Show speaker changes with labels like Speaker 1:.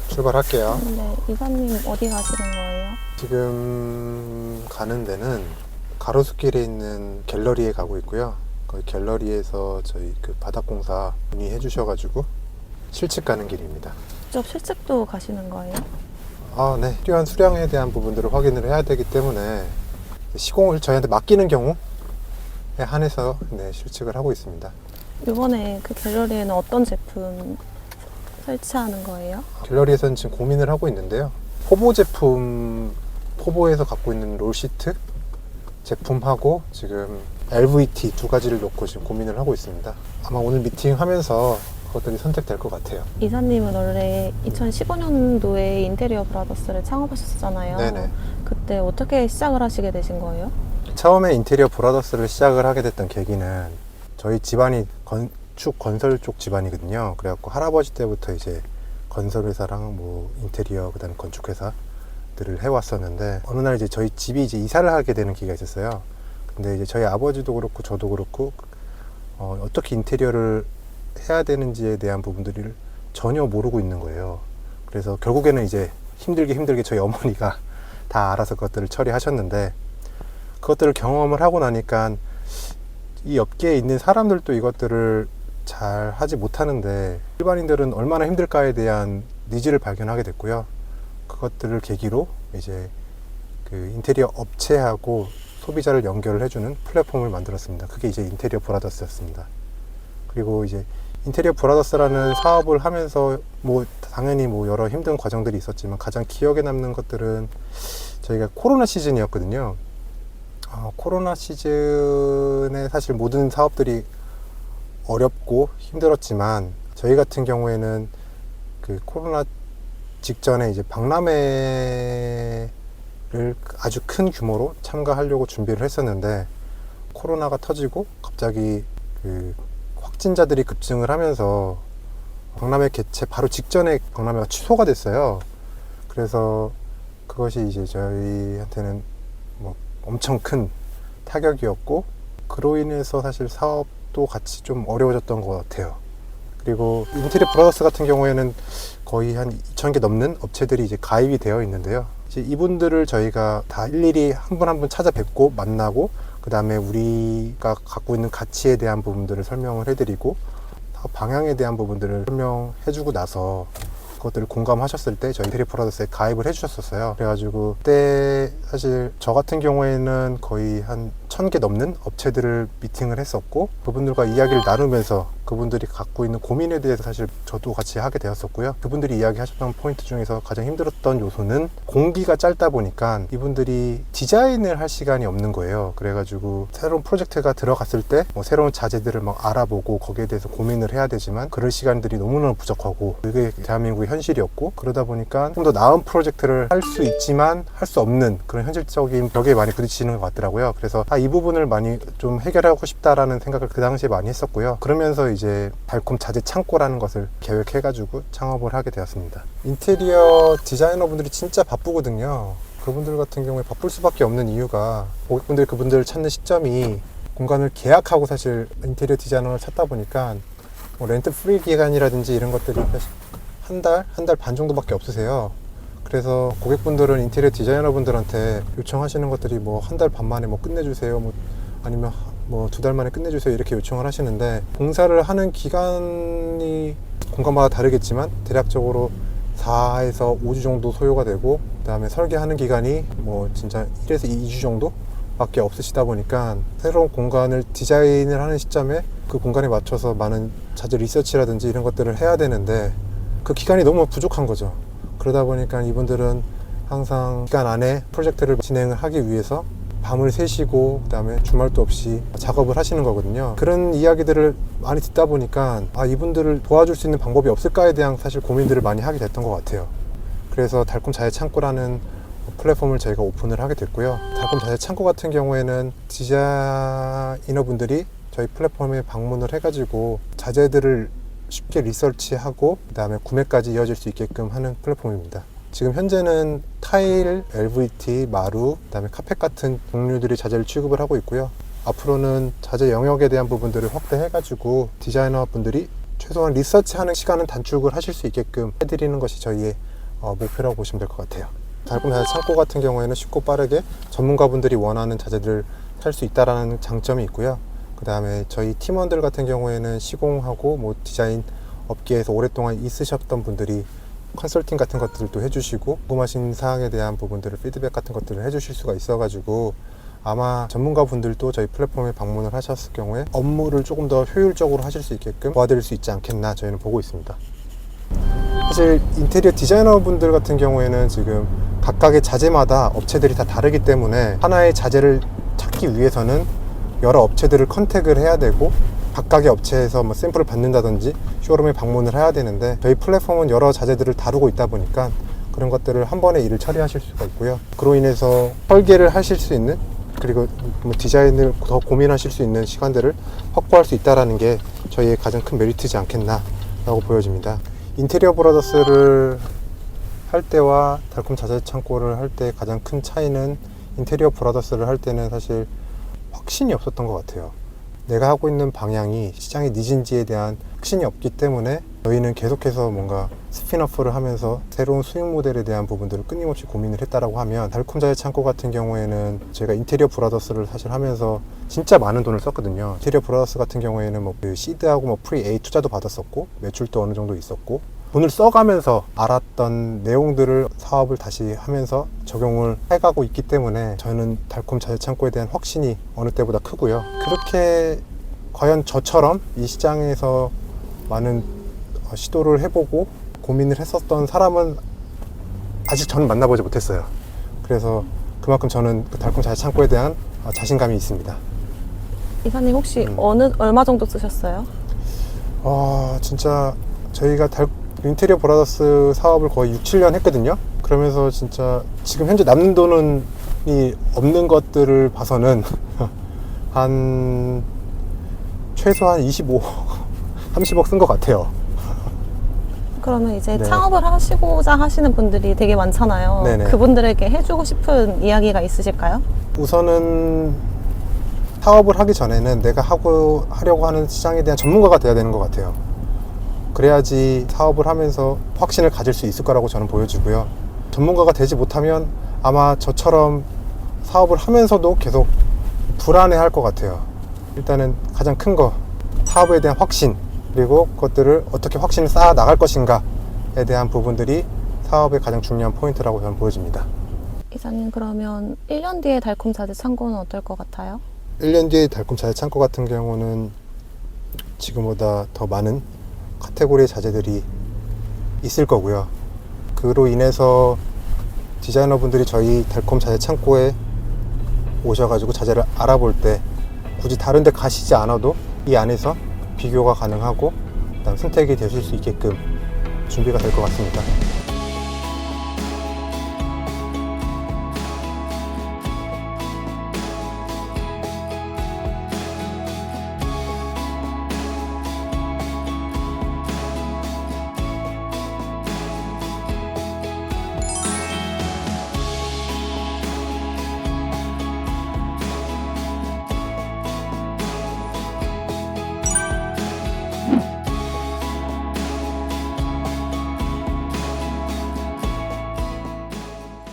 Speaker 1: 출발할게요.
Speaker 2: 네, 이사님 어디 가시는 거예요?
Speaker 1: 지금 가는 데는 가로수길에 있는 갤러리에 가고 있고요. 거기 갤러리에서 저희 그 바닥공사 문의해 주셔가지고 실측 가는 길입니다.
Speaker 2: 직접 실측도 가시는 거예요?
Speaker 1: 아, 네. 필요한 수량에 대한 부분들을 확인을 해야 되기 때문에 시공을 저희한테 맡기는 경우에 한해서 네, 실측을 하고 있습니다.
Speaker 2: 이번에 그 갤러리에는 어떤 제품 설치하는 거예요?
Speaker 1: 갤러리에서는 지금 고민을 하고 있는데요. 포보 제품, 포보에서 갖고 있는 롤시트 제품하고 지금 LVT 두 가지를 놓고 지금 고민을 하고 있습니다. 아마 오늘 미팅하면서 그것들이 선택될 것 같아요.
Speaker 2: 이사님은 원래 2015년도에 인테리어 브라더스를 창업하셨잖아요.
Speaker 1: 네네.
Speaker 2: 그때 어떻게 시작을 하시게 되신 거예요?
Speaker 1: 처음에 인테리어 브라더스를 시작을 하게 됐던 계기는 저희 집안이 건축 건설 쪽 집안이거든요. 그래갖고 할아버지 때부터 이제 건설회사랑 뭐 인테리어 그다음에 건축회사들을 해왔었는데 어느 날 이제 저희 집이 이제 이사를 하게 되는 기회가 있었어요. 근데 이제 저희 아버지도 그렇고 저도 그렇고 어떻게 인테리어를 해야 되는지에 대한 부분들을 전혀 모르고 있는 거예요. 그래서 결국에는 이제 힘들게 저희 어머니가 다 알아서 그것들을 처리하셨는데 그것들을 경험을 하고 나니까 이 업계에 있는 사람들도 이것들을 잘 하지 못하는데 일반인들은 얼마나 힘들까에 대한 니즈를 발견하게 됐고요. 그것들을 계기로 이제 그 인테리어 업체하고 소비자를 연결을 해주는 플랫폼을 만들었습니다. 그게 이제 인테리어 브라더스였습니다. 그리고 이제 인테리어 브라더스라는 사업을 하면서 뭐 당연히 뭐 여러 힘든 과정들이 있었지만 가장 기억에 남는 것들은 저희가 코로나 시즌이었거든요. 코로나 시즌에 사실 모든 사업들이 어렵고 힘들었지만 저희 같은 경우에는 그 코로나 직전에 이제 박람회를 아주 큰 규모로 참가하려고 준비를 했었는데 코로나가 터지고 갑자기 그 확진자들이 급증을 하면서 박람회 개최 바로 직전에 박람회가 취소가 됐어요. 그래서 그것이 이제 저희한테는 뭐 엄청 큰 타격이었고 그로 인해서 사실 사업도 같이 좀 어려워졌던 것 같아요. 그리고 인테리어 브라더스 같은 경우에는 거의 한 2,000개 넘는 업체들이 이제 가입이 되어 있는데요. 이제 이분들을 저희가 다 일일이 한 분 한 분 찾아뵙고 만나고 그 다음에 우리가 갖고 있는 가치에 대한 부분들을 설명을 해드리고 방향에 대한 부분들을 설명해주고 나서 그것들을 공감하셨을 때 저희 인테리어 브라더스에 가입을 해주셨었어요. 그래가지고 그때 사실 저 같은 경우에는 거의 한 1,000개 넘는 업체들을 미팅을 했었고 그분들과 이야기를 나누면서 그분들이 갖고 있는 고민에 대해서 사실 저도 같이 하게 되었었고요. 그분들이 이야기하셨던 포인트 중에서 가장 힘들었던 요소는 공기가 짧다 보니까 이분들이 디자인을 할 시간이 없는 거예요. 그래가지고 새로운 프로젝트가 들어갔을 때 뭐 새로운 자재들을 막 알아보고 거기에 대해서 고민을 해야 되지만 그럴 시간들이 너무너무 부족하고 그게 대한민국의 현실이었고 그러다 보니까 좀 더 나은 프로젝트를 할 수 있지만 할 수 없는 그런 현실적인 벽에 많이 부딪히는 것 같더라고요. 그래서 이 부분을 많이 좀 해결하고 싶다라는 생각을 그 당시에 많이 했었고요. 그러면서 이제 달콤 자재 창고라는 것을 계획해가지고 창업을 하게 되었습니다. 인테리어 디자이너분들이 진짜 바쁘거든요. 그분들 같은 경우에 바쁠 수밖에 없는 이유가 고객분들이 그분들을 찾는 시점이 공간을 계약하고 사실 인테리어 디자이너를 찾다 보니까 뭐 렌트 프리 기간이라든지 이런 것들이 한 달 반 정도밖에 없으세요. 그래서 고객분들은 인테리어 디자이너분들한테 요청하시는 것들이 뭐 한 달 반 만에 뭐 끝내주세요, 뭐 아니면 뭐 2달 만에 끝내주세요 이렇게 요청을 하시는데 봉사를 하는 기간이 공간마다 다르겠지만 대략적으로 4에서 5주 정도 소요가 되고 그 다음에 설계하는 기간이 뭐 진짜 1에서 2주 정도 밖에 없으시다 보니까 새로운 공간을 디자인을 하는 시점에 그 공간에 맞춰서 많은 자재 리서치라든지 이런 것들을 해야 되는데 그 기간이 너무 부족한 거죠. 그러다 보니까 이분들은 항상 기간 안에 프로젝트를 진행을 하기 위해서 밤을 새시고 그 다음에 주말도 없이 작업을 하시는 거거든요. 그런 이야기들을 많이 듣다 보니까 이분들을 도와줄 수 있는 방법이 없을까에 대한 사실 고민들을 많이 하게 됐던 것 같아요. 그래서 달콤 자재 창고라는 플랫폼을 저희가 오픈을 하게 됐고요. 달콤 자재 창고 같은 경우에는 디자이너분들이 저희 플랫폼에 방문을 해가지고 자재들을 쉽게 리서치하고 그 다음에 구매까지 이어질 수 있게끔 하는 플랫폼입니다. 지금 현재는 타일, LVT, 마루, 그 다음에 카펫 같은 종류들의 자재를 취급을 하고 있고요. 앞으로는 자재 영역에 대한 부분들을 확대해가지고 디자이너 분들이 최소한 리서치하는 시간은 단축을 하실 수 있게끔 해드리는 것이 저희의 목표라고 보시면 될 것 같아요. 달콤 자재 창고 같은 경우에는 쉽고 빠르게 전문가분들이 원하는 자재들을 살 수 있다는 장점이 있고요. 그 다음에 저희 팀원들 같은 경우에는 시공하고 뭐 디자인 업계에서 오랫동안 있으셨던 분들이 컨설팅 같은 것들도 해주시고 궁금하신 사항에 대한 부분들을 피드백 같은 것들을 해주실 수가 있어가지고 아마 전문가분들도 저희 플랫폼에 방문을 하셨을 경우에 업무를 조금 더 효율적으로 하실 수 있게끔 도와드릴 수 있지 않겠나 저희는 보고 있습니다. 사실 인테리어 디자이너 분들 같은 경우에는 지금 각각의 자재마다 업체들이 다 다르기 때문에 하나의 자재를 찾기 위해서는 여러 업체들을 컨택을 해야 되고 각각의 업체에서 뭐 샘플을 받는다든지 쇼룸에 방문을 해야 되는데 저희 플랫폼은 여러 자재들을 다루고 있다 보니까 그런 것들을 한 번에 일을 처리하실 수가 있고요. 그로 인해서 설계를 하실 수 있는 그리고 뭐 디자인을 더 고민하실 수 있는 시간들을 확보할 수 있다는 게 저희의 가장 큰 메리트지 않겠나 라고 보여집니다. 인테리어 브라더스를 할 때와 달콤 자재 창고를 할 때 가장 큰 차이는 인테리어 브라더스를 할 때는 사실 확신이 없었던 것 같아요. 내가 하고 있는 방향이 시장의 니즈인지에 대한 확신이 없기 때문에 저희는 계속해서 뭔가 스핀오프를 하면서 새로운 수익 모델에 대한 부분들을 끊임없이 고민을 했다라고 하면 달콤 자재 창고 같은 경우에는 제가 인테리어 브라더스를 사실 하면서 진짜 많은 돈을 썼거든요. 인테리어 브라더스 같은 경우에는 뭐 시드하고 뭐 프리 A 투자도 받았었고 매출도 어느 정도 있었고 돈을 써가면서 알았던 내용들을 사업을 다시 하면서 적용을 해가고 있기 때문에 저는 달콤 자재 창고에 대한 확신이 어느 때보다 크고요. 그렇게 과연 저처럼 이 시장에서 많은 시도를 해보고 고민을 했었던 사람은 아직 저는 만나보지 못했어요. 그래서 그만큼 저는 그 달콤 자재 창고에 대한 자신감이 있습니다.
Speaker 2: 이사님 혹시 얼마 정도 쓰셨어요?
Speaker 1: 진짜 저희가 인테리어 브라더스 사업을 거의 6, 7년 했거든요. 그러면서 진짜 지금 현재 남는 돈은 없는 것들을 봐서는 한 최소한 25, 30억 쓴 것 같아요.
Speaker 2: 그러면 이제
Speaker 1: 네.
Speaker 2: 창업을 하시고자 하시는 분들이 되게 많잖아요.
Speaker 1: 네네.
Speaker 2: 그분들에게 해주고 싶은 이야기가 있으실까요?
Speaker 1: 우선은 사업을 하기 전에는 내가 하려고 하는 시장에 대한 전문가가 돼야 되는 것 같아요. 그래야지 사업을 하면서 확신을 가질 수 있을 거라고 저는 보여지고요. 전문가가 되지 못하면 아마 저처럼 사업을 하면서도 계속 불안해할 것 같아요. 일단은 가장 큰 거, 사업에 대한 확신, 그리고 그것들을 어떻게 확신을 쌓아 나갈 것인가에 대한 부분들이 사업의 가장 중요한 포인트라고 저는 보여집니다.
Speaker 2: 이사님 그러면 1년 뒤에 달콤 자재 창고는 어떨 것 같아요?
Speaker 1: 1년 뒤에 달콤 자재 창고 같은 경우는 지금보다 더 많은 카테고리의 자재들이 있을 거고요. 그로 인해서 디자이너분들이 저희 달콤 자재 창고에 오셔가지고 자재를 알아볼 때 굳이 다른 데 가시지 않아도 이 안에서 비교가 가능하고 그다음 선택이 되실 수 있게끔 준비가 될 것 같습니다.